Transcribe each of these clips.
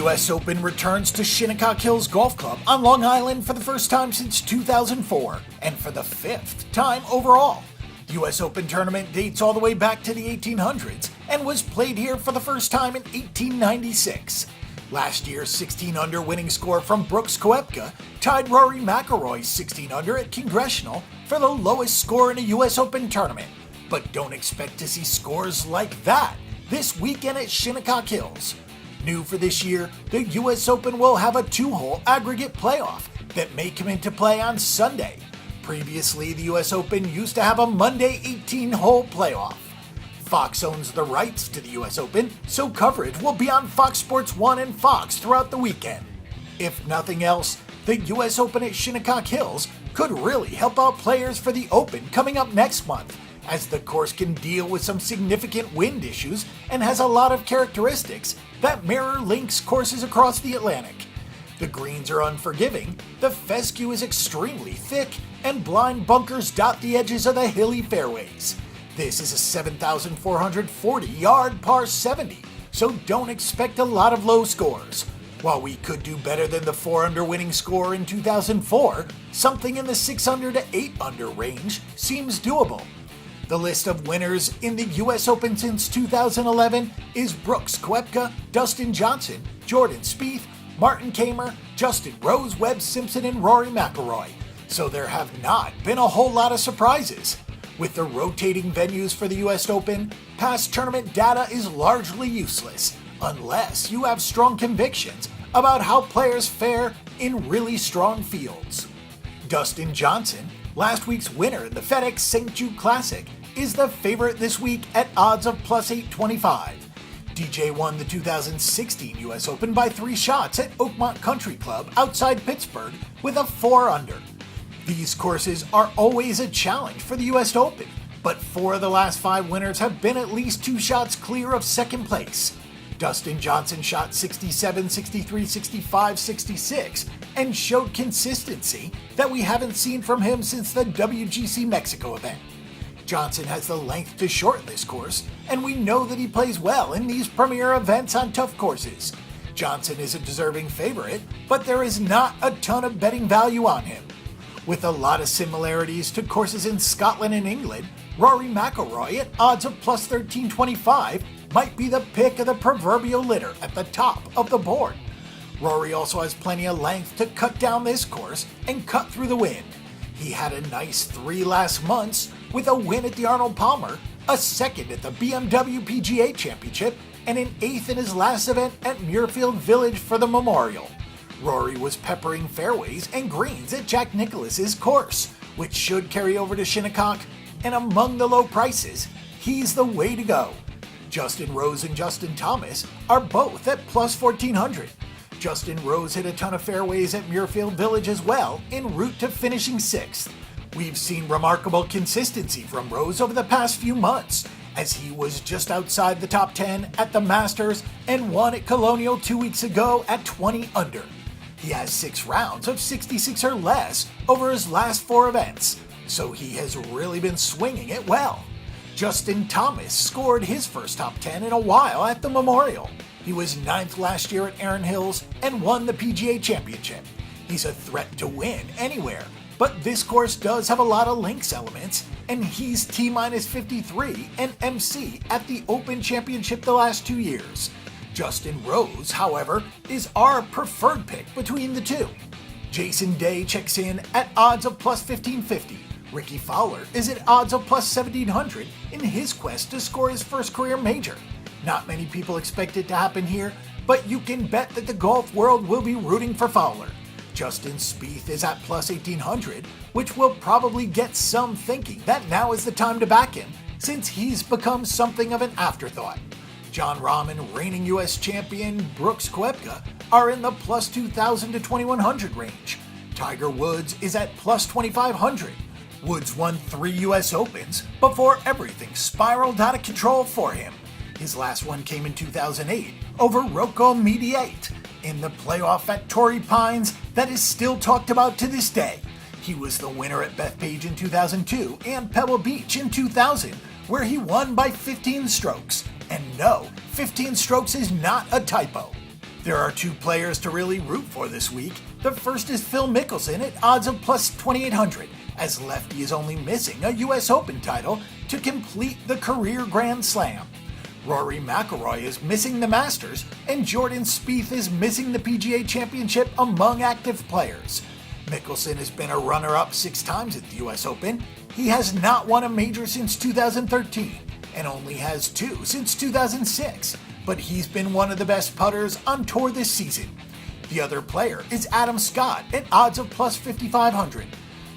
U.S. Open returns to Shinnecock Hills Golf Club on Long Island for the first time since 2004, and for the fifth time overall. The U.S. Open tournament dates all the way back to the 1800s and was played here for the first time in 1896. Last year's 16-under winning score from Brooks Koepka tied Rory McIlroy's 16-under at Congressional for the lowest score in a U.S. Open tournament. But don't expect to see scores like that this weekend at Shinnecock Hills. New for this year, the U.S. Open will have a 2-hole aggregate playoff that may come into play on Sunday. Previously, the U.S. Open used to have a Monday 18-hole playoff. Fox owns the rights to the U.S. Open, so coverage will be on Fox Sports 1 and Fox throughout the weekend. If nothing else, the U.S. Open at Shinnecock Hills could really help out players for the Open coming up next month, as the course can deal with some significant wind issues and has a lot of characteristics that mirror links courses across the Atlantic. The greens are unforgiving, the fescue is extremely thick, and blind bunkers dot the edges of the hilly fairways. This is a 7,440-yard par 70, so don't expect a lot of low scores. While we could do better than the 4-under winning score in 2004, something in the 6-under to 8-under range seems doable. The list of winners in the U.S. Open since 2011 is Brooks Koepka, Dustin Johnson, Jordan Spieth, Martin Kaymer, Justin Rose, Webb Simpson, and Rory McIlroy. So there have not been a whole lot of surprises. With the rotating venues for the U.S. Open, past tournament data is largely useless unless you have strong convictions about how players fare in really strong fields. Dustin Johnson, last week's winner in the FedEx St. Jude Classic, is the favorite this week at odds of plus 825. DJ won the 2016 U.S. Open by 3 shots at Oakmont Country Club outside Pittsburgh with a 4-under. These courses are always a challenge for the U.S. Open, but 4 of the last 5 winners have been at least 2 shots clear of second place. Dustin Johnson shot 67, 63, 65, 66, and showed consistency that we haven't seen from him since the WGC Mexico event. Johnson has the length to shorten this course, and we know that he plays well in these premier events on tough courses. Johnson is a deserving favorite, but there is not a ton of betting value on him. With a lot of similarities to courses in Scotland and England, Rory McIlroy at odds of plus 1325 might be the pick of the proverbial litter at the top of the board. Rory also has plenty of length to cut down this course and cut through the wind. He had a nice 3 last months with a win at the Arnold Palmer, a 2nd at the BMW PGA Championship, and an 8th in his last event at Muirfield Village for the Memorial. Rory was peppering fairways and greens at Jack Nicklaus's course, which should carry over to Shinnecock, and among the low prices, he's the way to go. Justin Rose and Justin Thomas are both at plus 1,400. Justin Rose hit a ton of fairways at Muirfield Village as well, en route to finishing 6th. We've seen remarkable consistency from Rose over the past few months, as he was just outside the top 10 at the Masters and won at Colonial 2 weeks ago at 20 under. He has 6 rounds of 66 or less over his last 4 events, so he has really been swinging it well. Justin Thomas scored his first top 10 in a while at the Memorial. He was 9th last year at Erin Hills and won the PGA Championship. He's a threat to win anywhere, but this course does have a lot of links elements, and he's T-minus 53 and MC at the Open Championship the last 2 years. Justin Rose, however, is our preferred pick between the two. Jason Day checks in at odds of plus 1,550. Ricky Fowler is at odds of plus 1,700 in his quest to score his first career major. Not many people expect it to happen here, but you can bet that the golf world will be rooting for Fowler. Justin Spieth is at plus 1,800, which will probably get some thinking that now is the time to back him, since he's become something of an afterthought. Jon Rahm and reigning U.S. champion Brooks Koepka are in the plus 2,000 to 2,100 range. Tiger Woods is at plus 2,500. Woods won 3 U.S. Opens before everything spiraled out of control for him. His last one came in 2008 over Rocco Mediate in the playoff at Torrey Pines that is still talked about to this day. He was the winner at Bethpage in 2002 and Pebble Beach in 2000, where he won by 15 strokes. And no, 15 strokes is not a typo. There are two players to really root for this week. The first is Phil Mickelson at odds of plus 2,800, as lefty is only missing a U.S. Open title to complete the career Grand Slam. Rory McIlroy is missing the Masters, and Jordan Spieth is missing the PGA Championship among active players. Mickelson has been a runner-up 6 times at the U.S. Open. He has not won a major since 2013, and only has 2 since 2006, but he's been one of the best putters on tour this season. The other player is Adam Scott at odds of plus 5,500.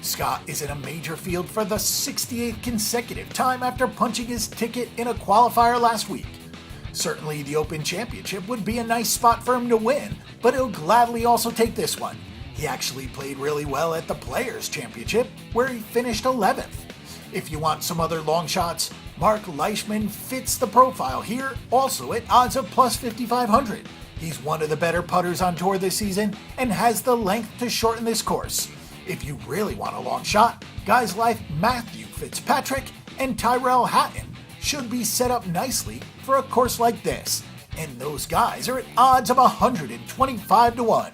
Scott is in a major field for the 68th consecutive time after punching his ticket in a qualifier last week. Certainly the Open Championship would be a nice spot for him to win, but he'll gladly also take this one. He actually played really well at the Players' Championship, where he finished 11th. If you want some other long shots, Mark Leishman fits the profile here, also at odds of plus 5,500. He's one of the better putters on tour this season and has the length to shorten this course. If you really want a long shot, guys like Matthew Fitzpatrick and Tyrell Hatton should be set up nicely for a course like this, and those guys are at odds of 125 to 1.